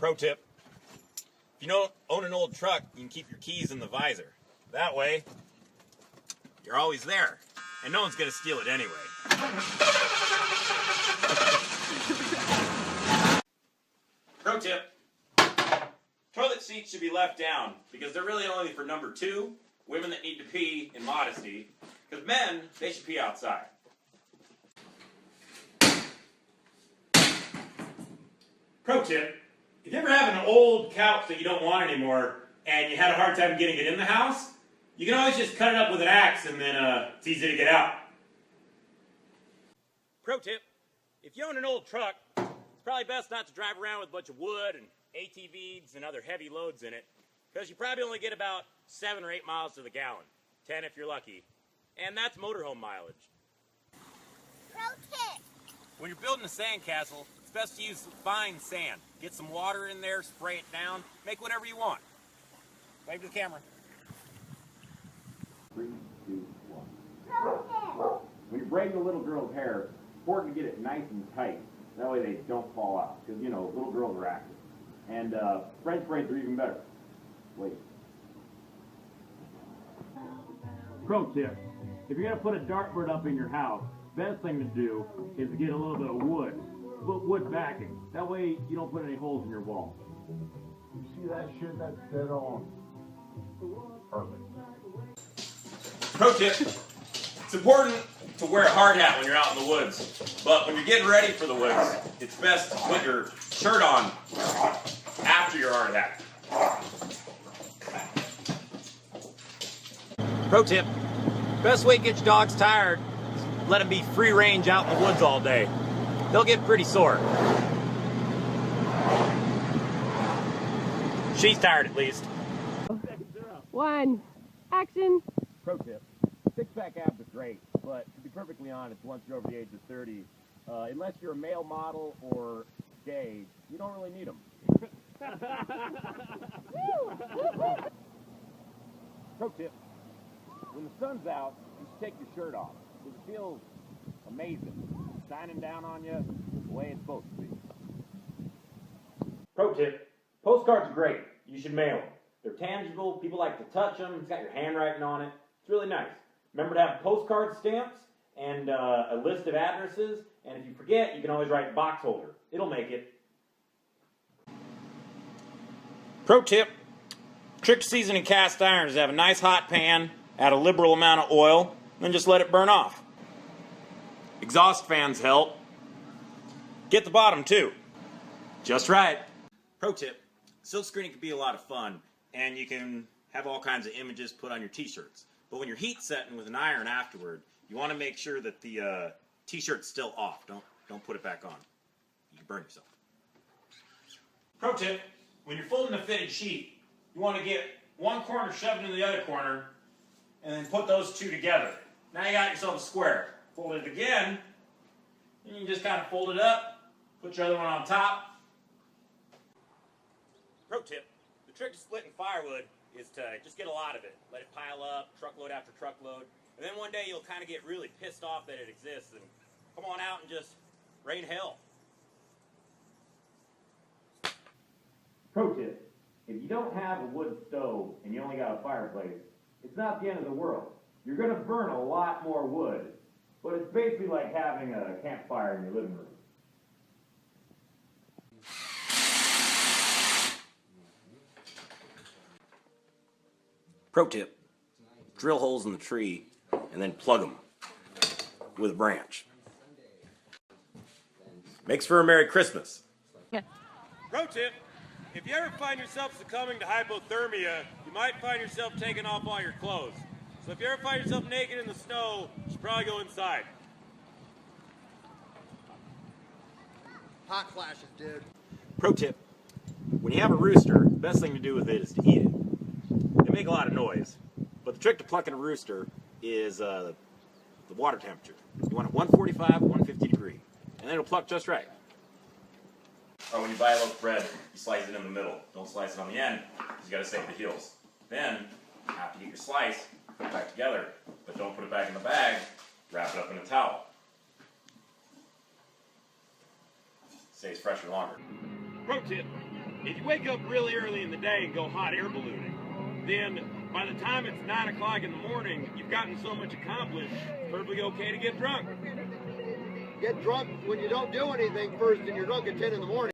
Pro tip, if you don't own an old truck, you can keep your keys in the visor. That way, you're always there, and no one's going to steal it anyway. Pro tip, toilet seats should be left down because they're really only for number 2, women that need to pee in modesty, because men, they should pee outside. Pro tip, if you ever have an old couch that you don't want anymore and you had a hard time getting it in the house, you can always just cut it up with an axe and then it's easy to get out. Pro tip, if you own an old truck, it's probably best not to drive around with a bunch of wood and ATVs and other heavy loads in it, because you probably only get about 7 or 8 miles to the gallon, 10 if you're lucky, and that's motorhome mileage. Pro tip, when you're building a sandcastle, it's best to use fine sand. Get some water in there, spray it down, make whatever you want. Wave to the camera. 3, 2, 1. pro tip, When you're braiding a little girl's hair, it's important to get it nice and tight. That way they don't fall out, because, you know, little girls are active. And French braids are even better. Wait. Pro tip, if you're going to put a dartboard up in your house, best thing to do is to get a little bit of wood. Put wood backing. That way you don't put any holes in your wall. You see that shit? That's dead on. Perfect. Pro tip, it's important to wear a hard hat when you're out in the woods, but when you're getting ready for the woods, it's best to put your shirt on after your hard hat. Pro tip, best way to get your dogs tired is let them be free range out in the woods all day. They'll get pretty sore. She's tired at least. 1, action. Pro tip, six-pack abs are great, but to be perfectly honest, once you're over the age of 30, unless you're a male model or gay, you don't really need them. Pro tip, when the sun's out, you should take your shirt off, because it feels amazing. Shining down on you the way it's supposed to be. Pro tip, postcards are great. You should mail them. They're tangible, people like to touch them, it's got your handwriting on it. It's really nice. Remember to have postcard stamps and a list of addresses, and if you forget, you can always write box holder. It'll make it. Pro tip, trick to seasoning cast iron is to have a nice hot pan, add a liberal amount of oil, then just let it burn off. Exhaust fans help. Get the bottom too. Just right. Pro tip, silk screening can be a lot of fun, and you can have all kinds of images put on your t-shirts. But when you're heat setting with an iron afterward, you want to make sure that the t-shirt's still off. Don't put it back on. You can burn yourself. Pro tip, when you're folding a fitted sheet, you want to get one corner shoved into the other corner and then put those two together. Now you got yourself a square. Fold it again, and you can just kind of fold it up, put your other one on top. Pro tip, the trick to splitting firewood is to just get a lot of it. Let it pile up, truckload after truckload, and then one day you'll kind of get really pissed off that it exists and come on out and just rain hell. Pro tip, if you don't have a wood stove and you only got a fireplace, it's not the end of the world. You're going to burn a lot more wood, but it's basically like having a campfire in your living room. Pro tip, drill holes in the tree and then plug them with a branch. Makes for a Merry Christmas. Pro tip, if you ever find yourself succumbing to hypothermia, you might find yourself taking off all your clothes. So if you ever find yourself naked in the snow, you should probably go inside. Hot flashes, dude. Pro tip, when you have a rooster, the best thing to do with it is to eat it. They make a lot of noise, but the trick to plucking a rooster is the water temperature. You want it 145, 150 degree, and then it'll pluck just right. Or when you buy a loaf of bread, you slice it in the middle. Don't slice it on the end, because you got to save the heels. Then, after you get your slice, put it back together, but don't put it back in the bag. Wrap it up in a towel. Stays fresher longer. Pro tip, If you wake up really early in the day and go hot air ballooning, then by the time it's 9 o'clock in the morning, you've gotten so much accomplished, it's perfectly okay to get drunk. Get drunk when you don't do anything first and you're drunk at 10 in the morning.